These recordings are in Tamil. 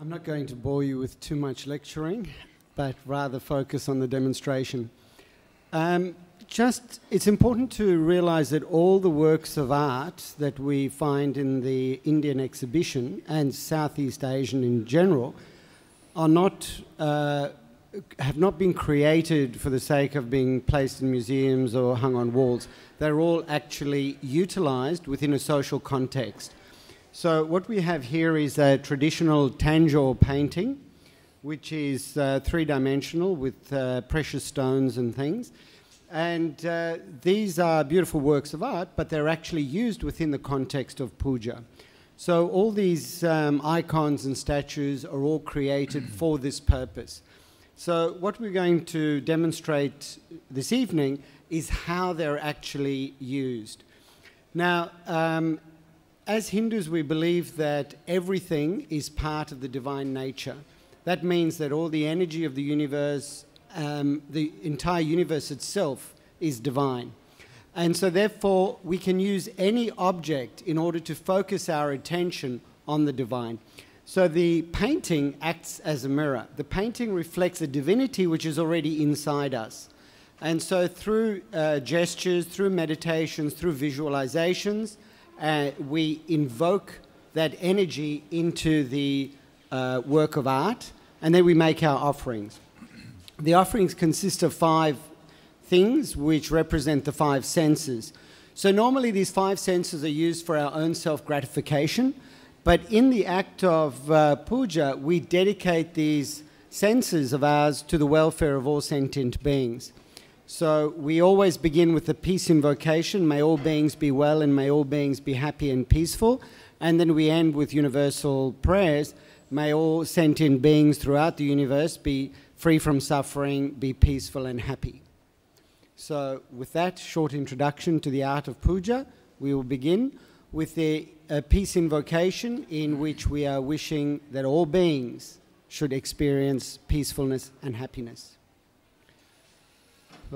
I'm not going to bore you with too much lecturing, but rather focus on the demonstration. It's important to realize that all the works of art that we find in the Indian exhibition and Southeast Asian in general are have not been created for the sake of being placed in museums or hung on walls. They're all actually utilized within a social context. So what we have here is a traditional Tanjore painting, which is three-dimensional with precious stones and things. And these are beautiful works of art, but they're actually used within the context of puja. So all these icons and statues are all created for this purpose. So what we're going to demonstrate this evening is how they're actually used. Now, as Hindus, we believe that everything is part of the divine nature. That means that all the energy of the universe, the entire universe itself is divine. And so therefore, we can use any object in order to focus our attention on the divine. So the painting acts as a mirror. The painting reflects a divinity which is already inside us. And so through gestures, through meditations, through visualizations, we invoke that energy into the work of art, and then we make our offerings. The offerings consist of 5 things which represent the 5 senses. So normally these 5 senses are used for our own self-gratification, but in the act of puja, we dedicate these senses of ours to the welfare of all sentient beings. So we always begin with the peace invocation, may all beings be well and may all beings be happy and peaceful. And then we end with universal prayers, may all sentient beings throughout the universe be free from suffering, be peaceful and happy. So with that short introduction to the art of puja, we will begin with the peace invocation in which we are wishing that all beings should experience peacefulness and happiness. Om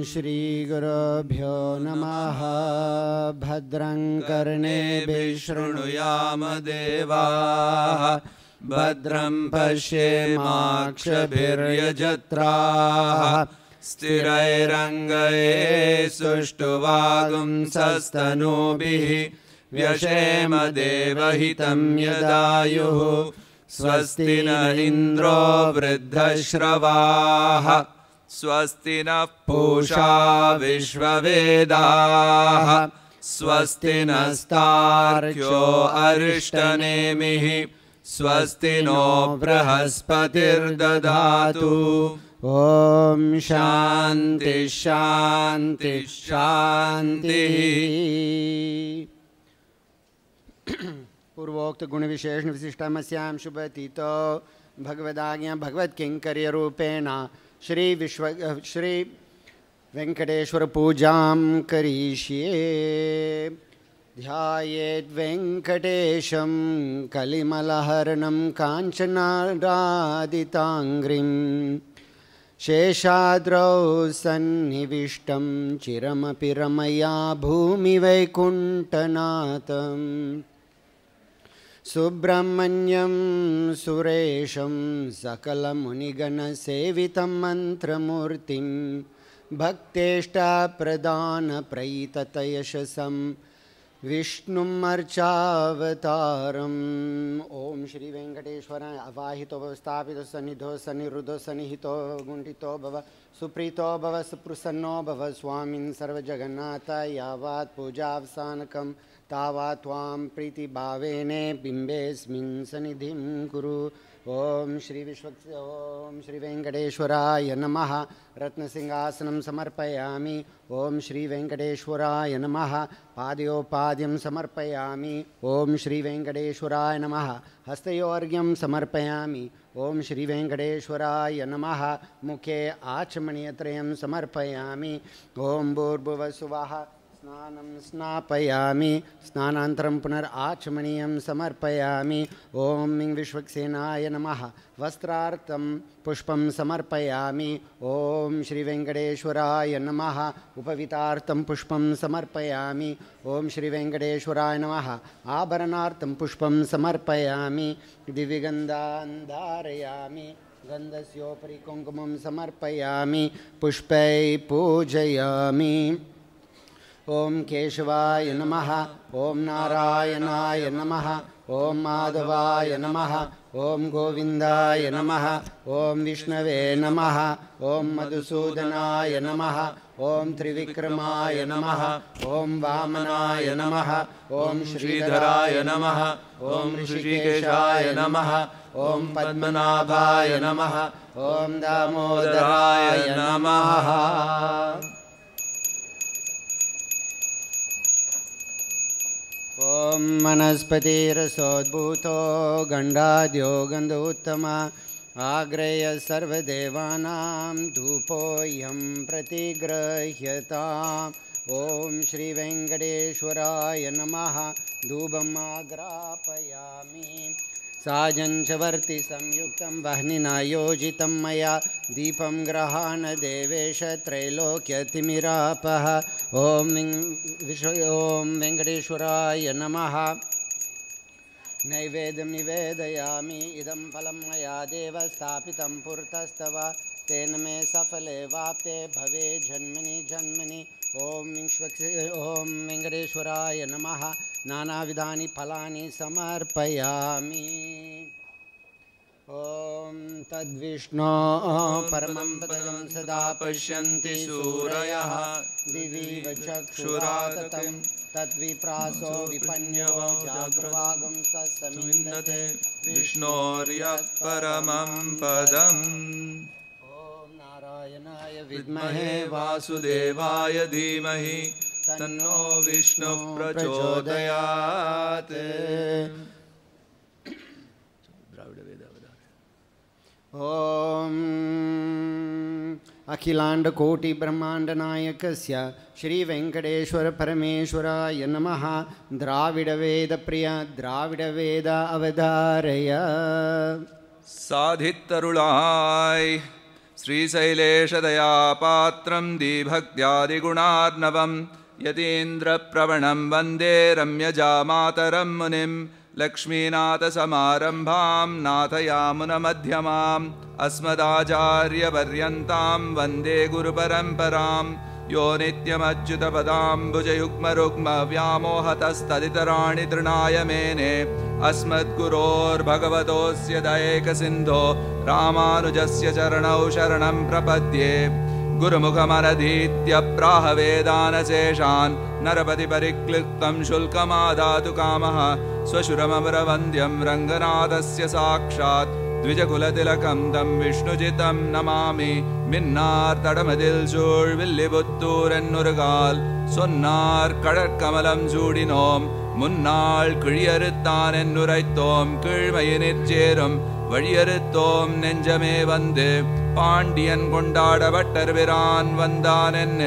Shri Gurubhyo Namaha Bhadram Karnebhi Shrunuyama Devaah Bhadram Pashyemakshabhiryajatraah Sthirairangaye Sushtuvagum Sastanubhihi Vyashema Devahitam Yadayuhu Swasti na Indro Vriddhashravaah Swasti na Pusha Vishvavedaah Swasti na Starkyo Arishtanemihi Swasti no Brahaspatir Dadatu Om Shanti Shanti Shanti पूर्वोक्त गुण विशेषण विशिष्टमस्यां शुभतीतो भगवदाज्ञा भगवत किंकर्य रूपेण श्री वेंकटेश्वर पूजां करिष्ये ध्यायेत् वेंकटेशं कलिमलहरणं काञ्चनारादिताङ्घ्रिं शेषाद्रौ सन्निविष्टं चिरमपि रमया भूमिवैकुण्ठनाथम् सुब्रह्मण्यं सुरेशं सकलमुनिगणसेवितं मन्त्रमूर्तिं भक्तेष्टाप्रदानप्रयिततयशसं विष्णुम् अर्चावतारम् ओम श्री वेंकटेश्वराय अवाहितो भव स्थापितो सन्निधो सन्निरुद्धो सन्निहितो गुण्ठितो भव सुप्रीतो भव सुप्रसन्नो भव स्वामिन् सर्वजगन्नाथ यावत् पूजावसानकं तावत् त्वां प्रीतिभावेने बिम्बेऽस्मिन् सन्निधिं कुरु ओम श्री वेंकटेश्वराय नमः रत्नसिंहासनं समर्पयामि ओम श्री वेंकटेश्वराय नमः पादयोपाद्यं समर्पयामि ओम श्री वेंकटेश्वराय नमः हस्तयोर्घ्यं समर्पयामि ओम श्री वेंकटेश्वराय नमः मुखे आचमनीयत्रयं समर्पयामि ओम भूर्भुवः सुवः स्नानं स्नापयामि स्नानान्तरं पुनराचमनीयं समर्पयामि ॐ विश्वक्सेनाय नमः वस्त्रार्थं पुष्पं समर्पयामि ॐ श्रीवेङ्कटेश्वराय नमः उपवितार्थं पुष्पं समर्पयामि ॐ श्रीवेङ्कटेश्वराय नमः आभरणार्थं पुष्पं समर्पयामि दिव्यगन्धान् धारयामि गन्धस्योपरि कुङ्कुमं समर्पयामि पुष्पैः पूजयामि ॐ केशवाय नमः ॐ नारायणाय नमः ॐ माधवाय नमः ॐ गोविन्दाय नमः ॐ विष्णवे नमः ॐ मधुसूदनाय नमः ॐ त्रिविक्रमाय नमः ॐ वामनाय नमः ॐ श्रीधराय नमः ॐ ऋषिकेशाय नमः ॐ पद्मनाभाय नमः ॐ दामोदराय नमः ॐ वनस्पतिरसोद्भूतो गण्डाद्यो गन्धोत्तमा आग्रेय सर्वदेवानां धूपोऽयं प्रतिगृह्यताम् ॐ श्रीवेङ्कटेश्वराय नमः धूपम् आग्रापयामि साजञ्चवर्ति संयुक्तं वह्निना योजितं मया दीपं गृहाण देवेश त्रैलोक्यतिमिरापः ॐ वेङ्कटेश्वराय नमः नैवेद्यं निवेदयामि इदं फलं मया देव स्थापितं पुरतस्तव तेन मे सफले वाप्ते भवे जन्मनि जन्मनि ॐ वेङ्कटेश्वराय नमः नानाविधानि फलानि समर्पयामि ॐ तद्विष्णो परमं पदं सदा पश्यन्ति सूरयः दिवि चक्षुराततं तद्विप्रासो विपन्यवो जागृवागं समिन्दते विष्णोर्यः परमं पदम् ॐ नारायणाय विद्महे वासुदेवाय धीमहि तन्नो विष्णुः प्रचोदयात् ॐ अखिलाण्डकोटिब्रह्माण्डनायकस्य श्रीवेङ्कटेश्वरपरमेश्वराय नमः द्राविडवेदप्रिय द्राविडवेद अवधारय साधितरुळाय श्रीशैलेशदयापात्रं दीभक्त्यादिगुणार्णवं यतीन्द्रप्रवणं वन्दे रम्यजामातरं मुनिं लक्ष्मीनाथसमारम्भां नाथयामुनमध्यमाम् अस्मदाचार्यपर्यन्तां वन्दे गुरुपरम्परां यो नित्यमच्युतपदाम्बुजयुग्मरुग्मव्यामोहतस्तदितराणि तृणाय मेने अस्मद्गुरोर्भगवतोऽस्य दयैकसिन्धो रामानुजस्य चरणौ शरणं प्रपद्ये गुरुमुखमनधीत्य प्राह वेदानशेषान् नरपतिपरिक्लिप्तं शुल्कमादातु कामः स्वशुरमरवन्द्यं रङ्गनाथस्य साक्षात् द्विजकुलतिलकं तं विष्णुजितं नमामि मिन्नार्तडमदिल विल्लिपुत्तूरन्नुरुगाल சொன்னார் கடற்கமலம் சூடினோம் முன்னாள் கிழியறுத்தான் என்னுரைத்தோம் கீழ்மையினிற் சேரும் வழியறுத்தோம் நெஞ்சமே வந்து பாண்டியன் கொண்டாடப்பட்டர் பிரான் வந்தான் என்ன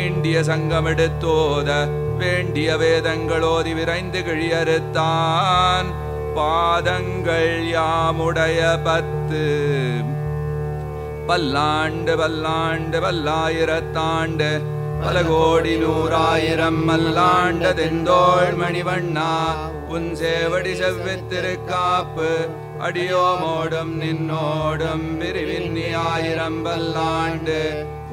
ஈண்டிய சங்கமெடுத்தோத வேண்டிய வேதங்களோதி விரைந்து கிழியறுத்தான் பாதங்கள் யாமுடைய 10 பல்லாண்டு பல்லாண்டு பல்லாயிரத்தாண்டு பல கோடி நூறாயிரம் மல்லாண்ட தெந்தோள் மணிவண்ணா உன் சேவடி செவ்வித்திருக்காப்பு அடியோமோடும் நின்னோடும் பிரிவின்னி 1000 பல்லாண்டு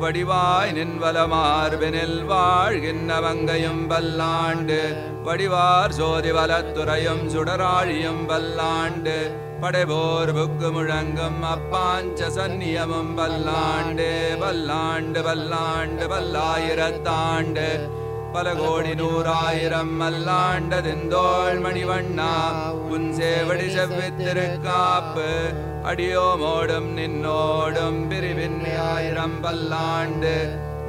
வடிவாய் நின்வலமார்பினில் வாழ்கின்ற வங்கையும் பல்லாண்டு வடிவார் சோதி வலத்துறையும் சுடராழியும் பல்லாண்டு படைபோர் புக்கு முழங்கும் அப்பாஞ்ச சந்நியமும் பல்லாண்டு பல்லாண்டு பல்லாண்டு பல்லாயிரத்தாண்டு பல கோடி நூறாயிரம் மல்லாண்ட தெந்தோள் மணிவண்ணா உன் சேவடி செவ்வித்திருக்காப்பு அடியோமோடும் நின்னோடும் பிரிவின் 1000 பல்லாண்டு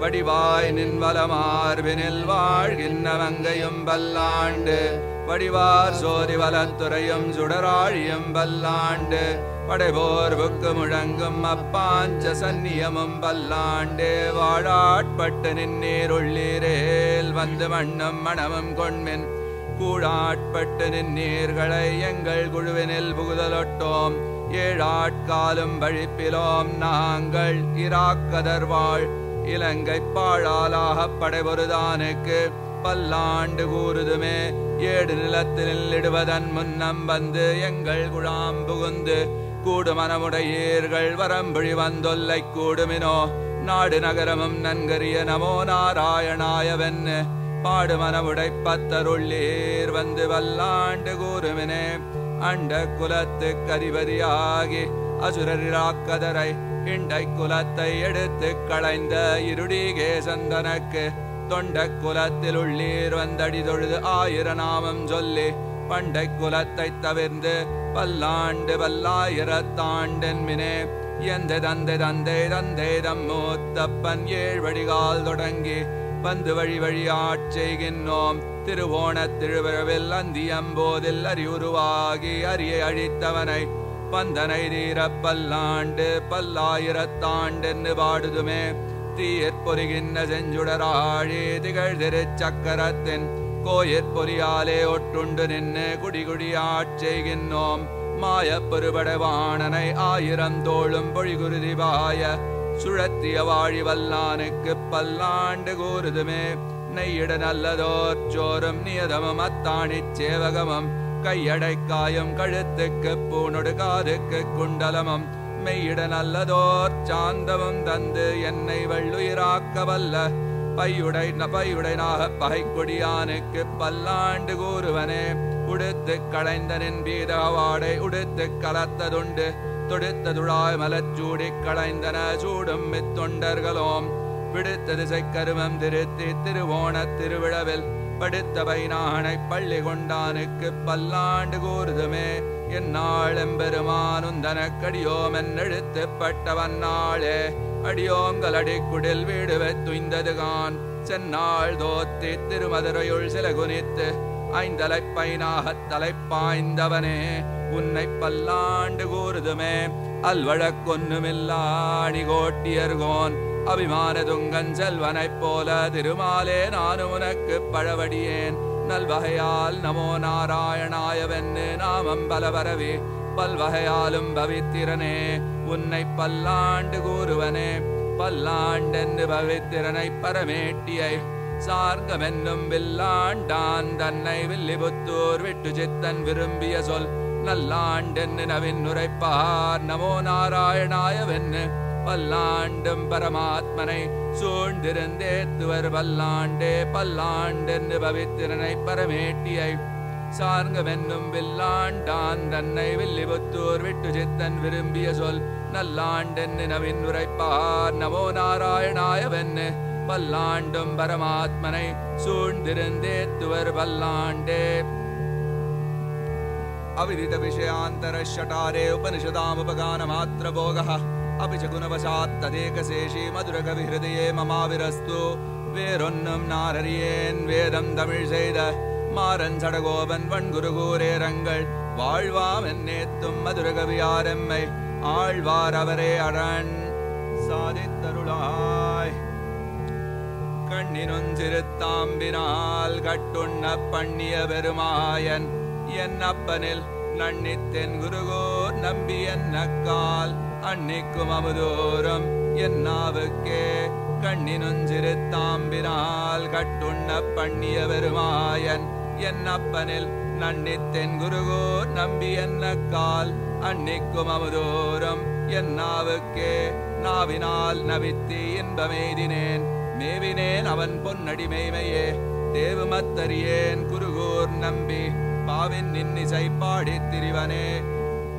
வடிவாய் நின்வலமார்பினில் வாழ்கின்ற மங்கையும் பல்லாண்டு வடிவார் சோதி வலத்துறையும் சுடராழியும் பல்லாண்டு படைபோர்வுக்கு முழங்கும் அப்பாஞ்ச சந்நியமும் பல்லாண்டு வாழாட்பட்டு நின்னீருள்ளீரேல் வந்து மண்ணும் மணமும் கொண்மின் கூழாட்பட்டு நின்னீர்களை எங்கள் குழுவினில் புகுதலொட்டோம் ஏழாட்காலும் வழிப்பிலோம் நாங்கள் இராக்கதர்வாள் இலங்கை பாழாலாக படைபொருதானுக்கு பல்லாண்டு கூறுதுமே ஏடு நிலத்தில் இடுவதன் முன்னம் வந்து எங்கள் குழாம் புகுந்து கூடு மனமுடையீர்கள் வரம்புழி வந்தொல்லை கூடுமினோ நாடு நகரமும் நன்கரிய நமோ நாராயணாயவென்னு பாடு மனமுடை பத்தருள்ளீர் வந்து வல்லாண்டு கூறுமினே அண்ட குலத்து கதிபதியாகி அசுரரிராக்கதரை இண்டை குலத்தை எடுத்து களைந்த இருடிகே சந்தனக்கு தொண்ட குலத்தில் உள்ளீர் வந்தடி தொழுது 1000 நாமம் சொல்லி பண்டை குலத்தை தவிர்ந்து பல்லாண்டு பல்லாயிரத்தாண்டென்மினே எந்த தந்தை தந்தை தந்தை தம்மூத்தப்பன் 7 வடிகால் தொடங்கி வந்து வழி வழி ஆட்செய்கின்றோம் திருவோண திருவிழவில் அந்தியம்போதில் அறிவுருவாகி அரியை அழித்தவனை பந்தனை தீர பல்லாண்டு பல்லாயிரத்தாண்டென்னு பாடுதுமே தீயற் பொறிகின்ற செஞ்சுடராழி திகழ் திருச்சக்கரத்தின் கோயிற் பொறியாலே ஒட்டுண்டு நின்று குடிகுடி ஆட்செய்கின்றோம் மாயப்பெருபடவாணனை 1000 தோளும் பொழிகுருதிவாய சுழத்திய வாழி வல்லானுக்கு பல்லாண்டு கூறுதுமே நெய்யிட நல்லதோர் சோறும் நியதமும் அத்தாணிச் சேவகமும் கையடைக்காயும் கழுத்துக்கு பூனொடு காதுக்கு குண்டலமும் மெய்யிட நல்லதோர் சாந்தமும் தந்து என்னை வெள்ளுயிராக்க வல்ல பையுடைனாக பகைக்கொடியானுக்கு பல்லாண்டு கூறுவனே உடுத்து களைந்தனின் பீதவாடை உடுத்து கலத்ததுண்டு தொடுத்த துழாய் மலச்சூடி களைந்தன சூடும் மித்தொண்டர்களோம் விடுத்த திசை கருமம் திருத்தி திருவோண திருவிழவில் படுத்த பைனானை பள்ளி கொண்டானுக்கு பல்லாண்டு கூறுதுமே என்னாள் எம்பெருமானுந்தனக்கடியோம் என்னெழுத்து பட்டவன் நாளே அடியோங்கள் அடிக்குடில் வீடு துய்ந்ததுகான் சென்னாள் தோத்தி திருமதுரையுள் சில குனித்து ஐந்தலை பைனாக தலைப்பாய்ந்தவனே உன்னை பல்லாண்டு கூறுதுமே அல்வழக்கொன்னுமில்லாணி கோட்டியர்கோன் அபிமான துங்கன் செல்வனைப் போல திருமாலே நானும் உனக்கு பழவடியேன் நல்வகையால் நமோ நாராயணாயவென்னு நாமம் பலவரவே பல்வகையாலும் பவித்திரனே உன்னை பல்லாண்டு கூறுவனே பல்லாண்டென்று பவித்திரனை பரமேட்டியை சார்கமென்னும் வில்லாண்டான் தன்னை வில்லிபுத்தூர் விட்டு சித்தன் விரும்பிய சொல் நல்லாண்டென்னு நவின் உரைப்பார் நமோ நாராயணாயவென்னு பல்லாண்டும் பரமாத்மனை சூழ்ந்திருந்தேத்துவர் பல்லாண்டே பல்லாண்டென்று பவித்திரனை பரமேட்டியை சார்கமென்னும் வில்லாண்டான் தன்னை வில்லிபுத்தூர் விட்டு சித்தன் விரும்பிய சொல் நல்லாண்டென்னு நவின் உரைப்பார் நமோ நாராயணாயவென்னு பல்லாண்டும் பரமாத்மனை சூழ்ந்திருந்தேத்துவர் பல்லாண்டே அவிதித விஷயாந்தர ஷட்டாரே உபனிஷதாமுபகான மாத்திர போகः अपि च गुणवशात् तदेकशेषी मधुरकवि हृदये ममाविरस्तु வேறொன்னும் நாரறியேன் வேதம் தமிழ் செய்த மாறன் சடகோபன் வன்குருகூரேரங்கள் வாழ்வாம் என்னேத்தும் மதுரகவியாரெம்மை ஆழ்வார் அவரே அரண் சாதித்தருளாய் கண்ணினும் சிறுத்தாம்பினால் கட்டுண்ண பண்ணிய பெருமாயன் என் அப்பனில் நன்னித்தென் குருகோர் நம்பி என்னக்கால் அன்னிக்கும் அமுதோறும் என் நாவுக்கே கண்ணினும் சிறுத்தாம்பினால் கட்டுண்ண பண்ணிய பெருமாயன் என் அப்பனில் நன்னித்தென் குருகோர் நம்பி என்னக்கால் அன்னிக்கும் அமுதோறும் என் நாவுக்கே நாவினால் நவித்தி இன்பமெய்தினேன் மேவினேன் அவன் பொன்னடி மெய்மையே தேவுமத்தறியேன் குருகூர் நம்பி பாவின் நின்னிசை பாடித் திரிவனே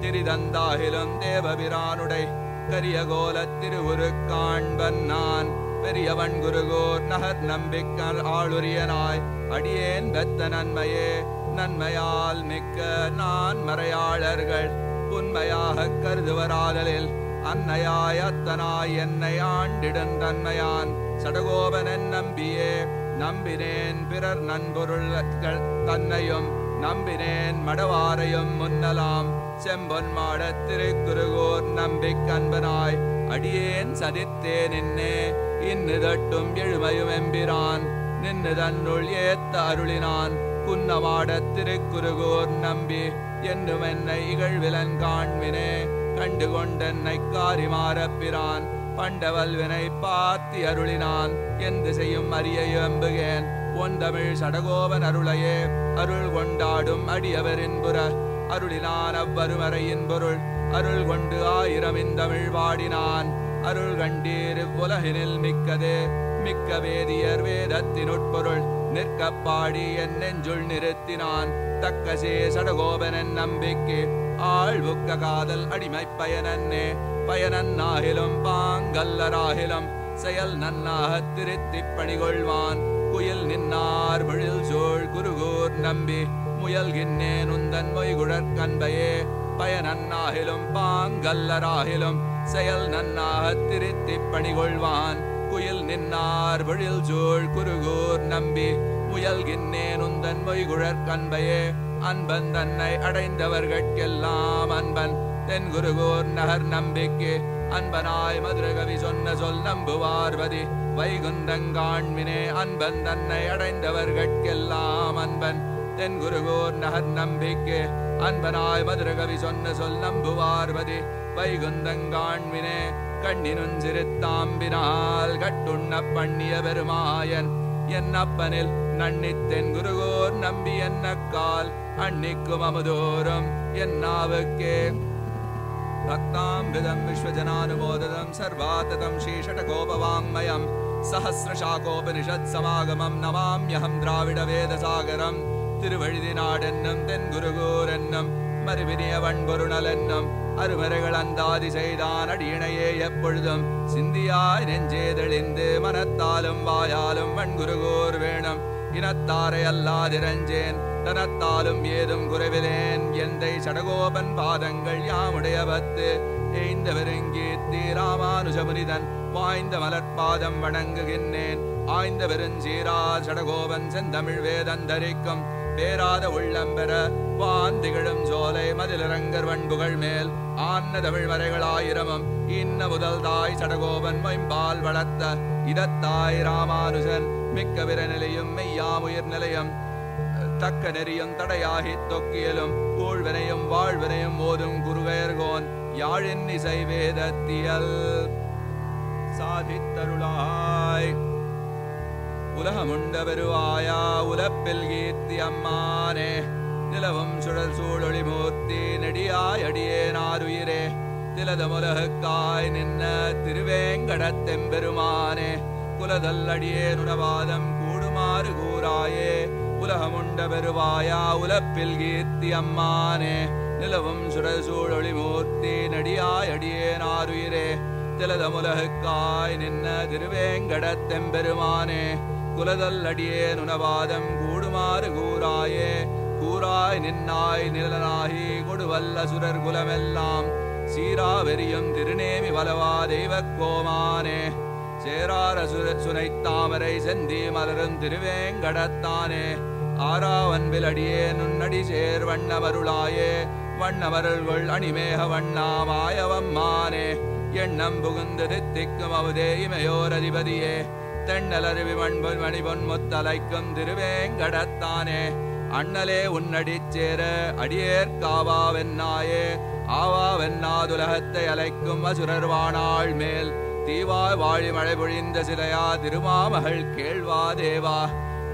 திரிதந்தாகிலும் தேவபிரானுடை கரியகோலத் திருவுரு காண்பன் நான் பெரியவன் குருகோர் நகர் நம்பிக்கர் ஆளுரியனாய் அடியேன் பெத்த நன்மையே நன்மையால் மிக்க நான் மறையாளர்கள் உண்மையாக கருதுவராதலில் அன்னையாய் அத்தனாய் என்னை ஆண்டிடும் தன்மையான் சடகோபனன் நம்பியே நம்பினேன் பிறர் நன்பொருள்கள் தன்னையும் நம்பினேன் மடவாரையும் முன்னலாம் செம்பொன் மாடத் திருக்குருகூர் நம்பிக்கன்பனாய் அடியேன் சதித்தே நின்னே இன்னு தட்டும் எழுமையும் எம்பிரான் நின்னு தன்னுள் ஏத்த அருளினான் குன்னமாடத் திருக்குருகூர் நம்பி என்னும் என்னை இகழ்விலன் காண்மினே கண்டு கொண்டென்னை காரிமாறப்பிரான் பண்டவல்வினை பாத்தி அருளினான் எந்த செய்யும் அரிய எம்புகேன் ஒந்தமிழ் சடகோபன் அருளையே அருள் கொண்டாடும் அடியவரின் புற அருளினான் அவ்வருமறையின் பொருள் அருள் கொண்டு ஆயிரம் இந்தமிழ் பாடினான் அருள் கண்டீர் இவ்வுலகினில் மிக்கதே மிக்க வேதியர் வேதத்தினுட்பொருள் நிற்கப் பாடி என் நெஞ்சுள் நிறுத்தினான் தக்கசே சடகோபனன் நம்பிக்கை ஆழ்வுக்க காதல் அடிமை பயனன்னே பயனன்னாகிலும் பாங்கல்லராகிலும் செயல் நன்னாகத் திருத்திப் பணிகொள்வான் குயில் நின்னார் பொழில் சோழ் குருகூர் நம்பி முயல்கின்னேன் உந்தன் மொய்குழற் கண்பையே பயனன்னாகிலும் பாங்கல்லராகிலும் செயல் நன்னாகத் திருத்திப் பணிகொள்வான் குயில் நின்னார் பொழில் சோழ் குருகூர் நம்பி முயல்கின்னேன் உந்தன் மொய்குழற் கண்பையே அன்பன் தன்னை அடைந்தவர்கட்கெல்லாம் அன்பன் தென் குருகூர் நகர் நம்பிக்கை அன்பனாய் மதுரகவி சொன்ன சொல் நம்புவார்வதி வைகுந்தங்காண்மினே அன்பன் தன்னை அடைந்தவர்கட்கெல்லாம் அன்பன் தென் குருகூர் நகர் நம்பிக்கை அன்பனாய் மதுரகவி சொன்ன சொல் நம்புவார்வதி வைகுந்தங்காண்மினே கண்ணினுஞ் சிறுத்தாம்பினால் கட்டுண்ண பண்ணிய பெருமாயன் என்னப்பனில் நன்னித்தென் குருகூர் நம்பி என்னக்கால் அன்னிக்கும் அமுதோறும் என்னாவுக்கே भक्ताम्बिदं विश्वजनानुमोदितं सर्वाततं श्रीषटकोपवाङ्मयं सहस्रशाकोपनिषत्समागमं नमाम्यहं द्राविडवेदसागरं திருவழுதினாடென்னும் தென்குருகூரென்னும் மறுவினிய வன்பொருணலென்னும் அருமறைகள் அந்தாதி செய்தான் அடியினையே எப்பொழுதும் சிந்தியாய் நெஞ்சேதெளிந்து மனத்தாலும் வாயாலும் வன்குருகூர் வேணும் இனத்தாரை அல்லாதிரஞ்சேன் தனத்தாலும் ஏதும் குறைவிலேன் எந்தை சடகோபன் பாதங்கள் யாமுடைய பத்து ஏய்ந்த வெறுங்கீர்த்தி ராமானுஜமுனிதன் வாய்ந்த மலர்பாதம் வணங்குகின்றேன் ஆய்ந்த பெருஞ்சீரார் சடகோபன் செந்தமிழ் வேதந்தரிக்கும் பேராத உள்ளம்பெற வாந்திகளும் சோலை மதிலரங்கர் வண்புகள் மேல் ஆன்ன தமிழ் மறைகளாயிரமும் இன்ன முதல் தாய் சடகோபன் மைம்பால் வளர்த்த இதத்தாய் ராமானுஜன் மிக்க விரநிலையும் மெய்யாமுயிர் நிலையம் தக்க நெறியும் தடையாகி தொக்கியலும் ஊழ்வினையும் வாழ்வினையும் ஓதும் குருவேர்கோன் யாழின் இசை வேதத்தியல் சாதித்தருளாய் உலகமுண்ட பெருவாயா உலப்பில் கீர்த்தி அம்மானே நிலவும் சுழல் சூழொளி மூர்த்தி நெடியாய் அடியேனாருயிரே திலதமுலகுக்காய் நின்ன திருவேங்கடத்தெம்பெருமானே குலதல் அடியேனுணவாதம் கூடுமாறு கூறாயே உலகமுண்ட பெருவாயா உலப்பில் கீர்த்தி அம்மானே நிலவும் சுழல் சூழொளி மூர்த்தி நெடியாய் அடியேனாருயிரே திலதமுலகுக்காய் நின்ன திருவேங்கடத்தெம்பெருமானே குலதல் அடியேனுணவாதம் கூடுமாறு கூறாயே கூறாய் நின்னாய் நிலனாகி கொடுவல்ல சுரர் குலமெல்லாம் சீராவெறியும் திருநேமி வலவா தெய்வக் கோமானே சேரார சுனைத்தாமரை செந்தி மலரும் திருவேங்கடத்தானே ஆறாவன்பில் அடியே நுண்ணடி சேர் வண்ணமருளாயே வண்ணமருள்கள் அணிமேக வண்ணாமாயவம்மானே எண்ணம் புகுந்து தித்திக்கும் அவதே இமையோர் அதிபதியே தென்னலருவி மண்பொன் மணிபொன் முத்தலைக்கும் திருவேங்கடத்தானே அண்ணலே உன்னடிச் சேர அடியேற்காவாவென்னாயே ஆவாவென்னாதுலகத்தை அலைக்கும் அசுரர்வானாள் மேல் தீவாய் வாழி மழை பொழிந்த சிலையா திருமாமகள் கேள்வா தேவா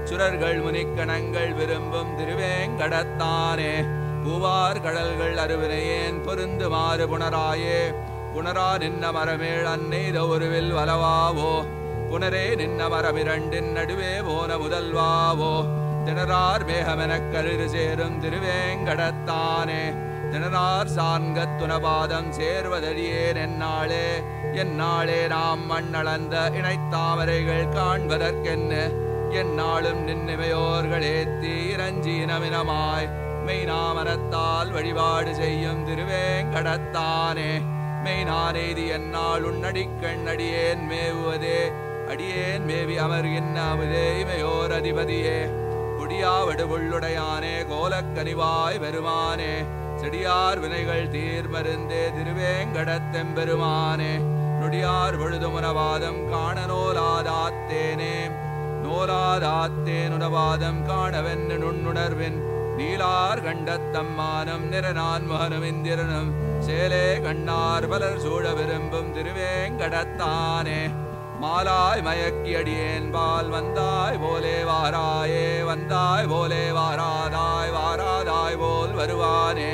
சுரர்கள் முனிக்கணங்கள் விரும்பும் திருவேங்கடத்தானே பூவார் கடல்கள் அருவினையேன் பொருந்துமாறு புனராயே புனரா நின்ன மரமேள் அன்னைத ஒருவில் வலவாவோ புனரே நின்ன மரமிரண்டின் நடுவே போன முதல்வாவோ திணறார் மேகமெனக் கருது சேரும் திருவேங்கடத்தானே திணறார் சான்கத் துணபாதம் சேர்வதறியேன் என்னாளே என்னாளே நாம் மண்ணளந்த இணைத்தாமரைகள் காண்பதற்கென்ன என்னாலும் நின்னிமையோர்களேத்தி இரஞ்சீனமினமாய் மெய்நாமனத்தால் வழிபாடு செய்யும் திருவேங்கடத்தானே மெய்நானெய்தி என்னால் உன்னடிக்கண் அடியேன் மேவுவதே அடியேன் மேவி அமர்கின்னாவதே இமையோர் அதிபதியே குடியாவடு புள்ளுடையானே கோலக்கனிவாய் பெருமானே செடியார் வினைகள் தீர்மருந்தே திருவேங்கடத்தெம்பெருமானே நொடியார் பொழுதுமுனவாதம் காண நோலாதாத்தேனே நோலாதாத்தேனுனவாதம் காணவென்று நுண்ணுணர்வின் நீலார் கண்டத்தம்மானம் நிறநான் மகனும் இந்திரனும் சேலே கண்ணார் பலர் சூழ விரும்பும் திருவேங்கடத்தானே மாலாய் மயக்கி அடியேன் பால் வந்தாய் போலே வாராயே வந்தாய் போலே வாராதாய் வாராதாய் போல் வருவானே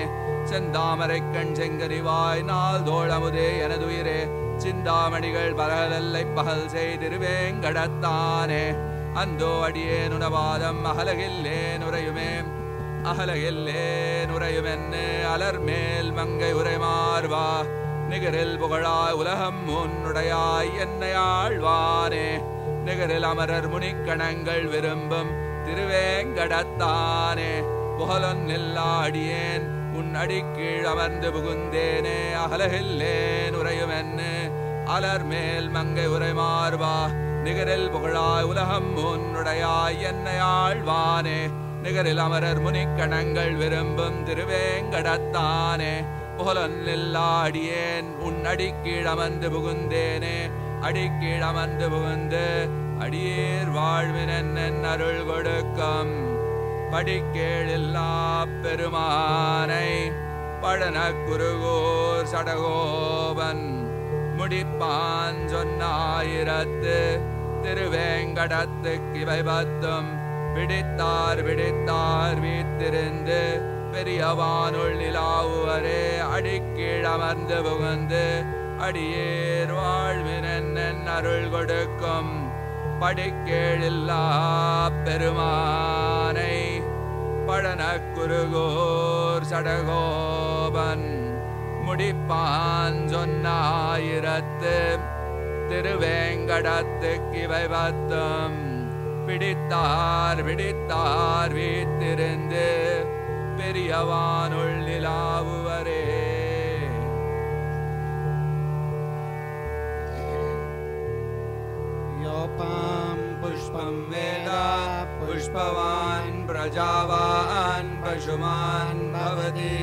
செந்தாமரை கண் செங்கனிவாய் நாள் தோழமுதே எனதுயிரே சிந்தாமணிகள் பகலல்லை பகல் செய்திருவேங்கடத்தானே அந்தோ அடியேன் உனவாதம் அகலகில்லேன் உரையுமே அகலகில்லேன் உரையுமென்னு அலர்மேல் மங்கை உரைமார்வா நிகரில் புகழாய் உலகம் உன்னுடையாய் என்னை ஆழ்வானே நிகரில் அமரர் முனிக்கணங்கள் விரும்பும் திருவேங்கடத்தானே புகழொன்னில்லா அடியேன் உன் அடிக்கீழ் அமர்ந்து புகுந்தேனே அகலகில்லேன் உரையுமென்னு அலர்மேல் மங்கை உரைமார்வா நிகரில் புகழாய் உலகம் உன்னுடையாய் என்னை ஆழ்வானே நிகரில் அமரர் முனிக்கணங்கள் விரும்பும் திருவேங்கடத்தானே புகழொன்னில்லா அடியேன் உன் அடிக்கீழ் அமர்ந்து புகுந்தேனே அடிக்கீழ் அமர்ந்து புகுந்து அடியேர் வாழ்வினென் அருள் கொடுக்கும் படிக்கேழில்லா பெருமானை பழன குருகூர் சடகோபன் முடிப்பான் சொன்னாயிரத்து திருவேங்கடத்துக்கு இவை பத்தும் பிடித்தார் பிடித்தார் வீத்திருந்து பெரியவானுள் நிலாவுவரே அடிக்கீழ் அமர்ந்து புகுந்து அடியேர் வாழ்வினென் அருள் கொடுக்கும் படிக்கேழில்லா பெருமானை பழன குருகூர் சடகோபன் முடிப்பான் சொன்னாயிரத்து திருவேங்கடத்துக்கு இவை பத்தும் பிடித்தார் பிடித்தார் வீத்திருந்து பெரியவானுள் நிலாவுவரே யோபாம் புஷ்பம் வேதா புஷ்பவான் பிரஜாவான் பசுமான் பவதி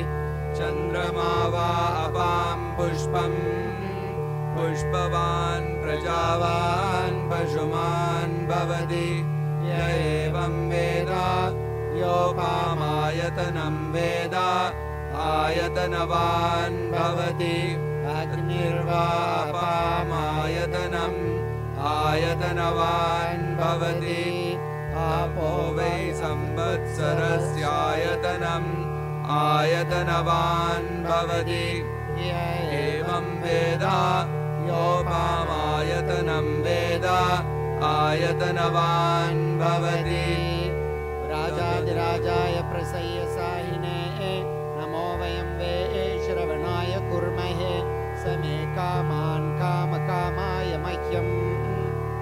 சந்திரமா வா அபாம் புஷ்பம் புஷ்பவான் பிரஜாவான் பசுமான் பவதி ய ஏவம் வேதா யோபாமாயதனம் வேதா ஆயதனவான் பவதி அக்னிர்வா அபாமாயதனம் ஆயதனவான் பவதி ஆபோ வை சம்பத்சரஸ்யாயதனம் ஆயதனவான் பவதி ஏவம் வேதா யோபாமாயதனம் வேதா ஆயதனவான் பவதி ராஜாதிராஜாய பிரசய்ய சாயினே நமோ வயம் வே ஸ்ரவணாய குர்மஹே சமே காமான் காமகாமாய மஹ்யம்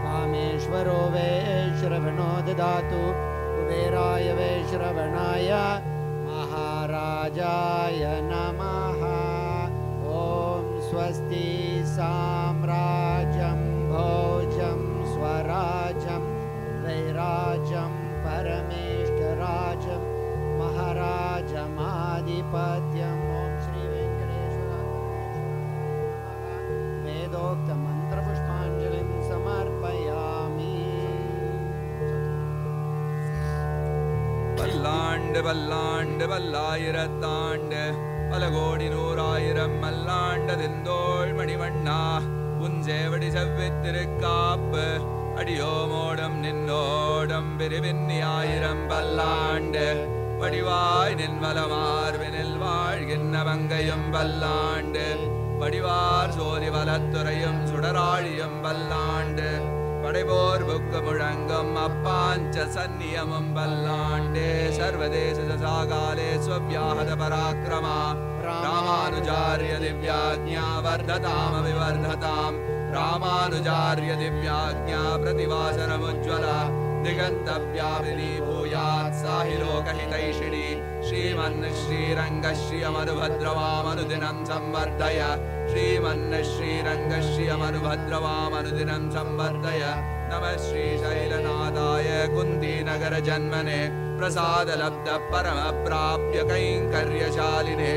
காமேஸ்வரோ வே ஸ்ரவணோ ததாது குபேராய வே ஸ்ரவணாய महाराजाय नमः ॐ स्वस्ति साम्राज्यं भोजं स्वराज्यं वैराज्यं परमेष्ठराज्यं महाराजमाधिपत्यम् ॐ श्री वेङ्कटेश्वराय वेदोक्तमन्त्रपुष्पाञ्जलिं समर्पयामि பல்லாண்டு பல்லாண்டு பல்லாயிரத்தாண்டு பல கோடி நூறாயிரம் மல்லாண்டதெந்தோள் மணிவண்ணா உஞ்சேவடி செவ்வித்திருக்காப்பு அடியோமோடும் நின்னோடும் பிரிவின்னி ஆயிரம் பல்லாண்டு வடிவாய் நின்வலமார்வினில் வாழ்கின்ற வங்கையும் பல்லாண்டு வடிவார் சோதி வலத்துறையும் சுடராழியும் பல்லாண்டு படைபோர் புக்கு முழங்கும் அப்பாஞ்ச சந்நியமும் பல்லாண்டே சர்வதேச சாகாலே ஸ்வவ்யாஹத பராக்கிரமா ராமானுஜார்ய திவ்யாஜ்ஞா வர்ததாம் அபிவர்ததாம் ராமானுஜார்ய திவ்யாஜ்ஞா பிரதிவாசனமுஜ்வலா திகந்தவ்யாபினி பூய भूयात् साहि लोकहितैषिणी श्रीमन् श्रीरङ्ग श्री अमरुभद्रवामनुदिनं संवर्धय श्रीमन् श्रीरङ्ग श्री अमरुभद्रवामनुदिनं संवर्धय नमः श्रीशैलनाथाय कुन्तीनगरजन्मने प्रसादलब्ध परमप्राप्य कैङ्कर्यशालिने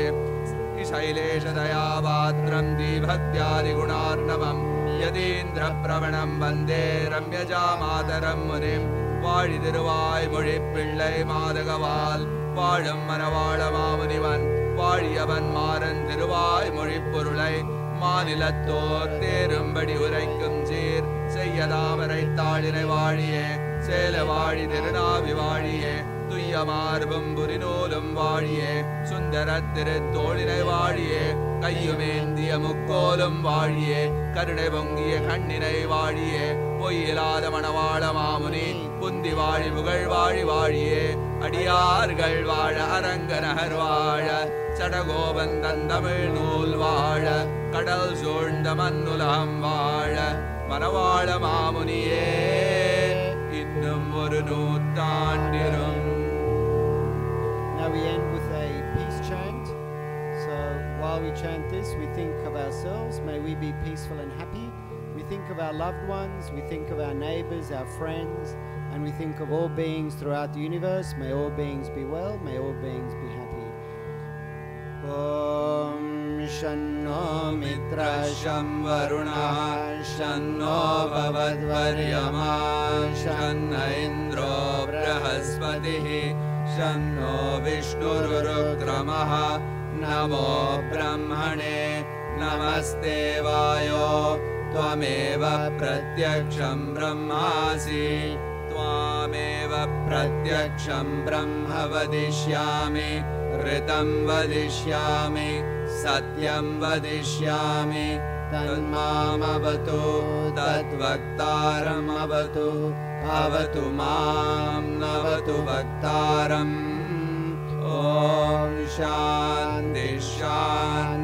शैलेशदयापात्रं दीभक्त्यादिगुणार्णवं यतीन्द्रप्रवणं वन्दे रम्यजामातरं मुनिं वाழிதிருவாய் மொழிப்பிள்ளை மாதகவால் வாழும் மனவாள மாமுனிவன் வாழியவன் மாறன் திருவாய் மொழிப்பொருளை மாநிலத்தோர் தேரும்படி உரைக்கும் சீர் செய்யதாமரை தாளினை வாழியே சேல வாழி திருநாவி வாழியே துய்ய மார்பும் புரிநூலும் வாழியே சுந்தர திருத்தோளினை வாழியே கையுமேந்திய முக்கோலும் வாழியே கருணை பொங்கிய கண்ணினை வாழியே பொய்யிலாத மணவாள மாமுனி புந்தி வாழி புகழ் வாழி வாழியே அடியார்கள் வாழ அரங்கநகர் வாழ சடகோபன் தந்தமிழ் நூல் வாழ கடல் சூழ்ந்த மண்ணுலகம் வாழ மணவாள மாமுனியே இன்னும் ஒரு நூற்றாண்டிரும். Now we end with a peace chant. So while we chant this, we think of ourselves. May we be peaceful and happy. We think of our loved ones. We think of our neighbors, our friends, and we think of all beings throughout the universe. May all beings be well. May all beings be happy. Om Shanno Mitra Sham Varuna Shanno Bhavadvaryama Shanna Indro Brahaspatihi Shanno Vishnururukramah Namo Brahmane Namaste Vayo Tvameva Pratyaksham Brahmasi Tvameva Pratyaksham Brahma Vadishyami Ritam Vadishyami Satyam Vadishyami Tadmam Avatu Tadvaktaram Avatu Avatu Mam Navatu Vaktaram Om Shanti Shanti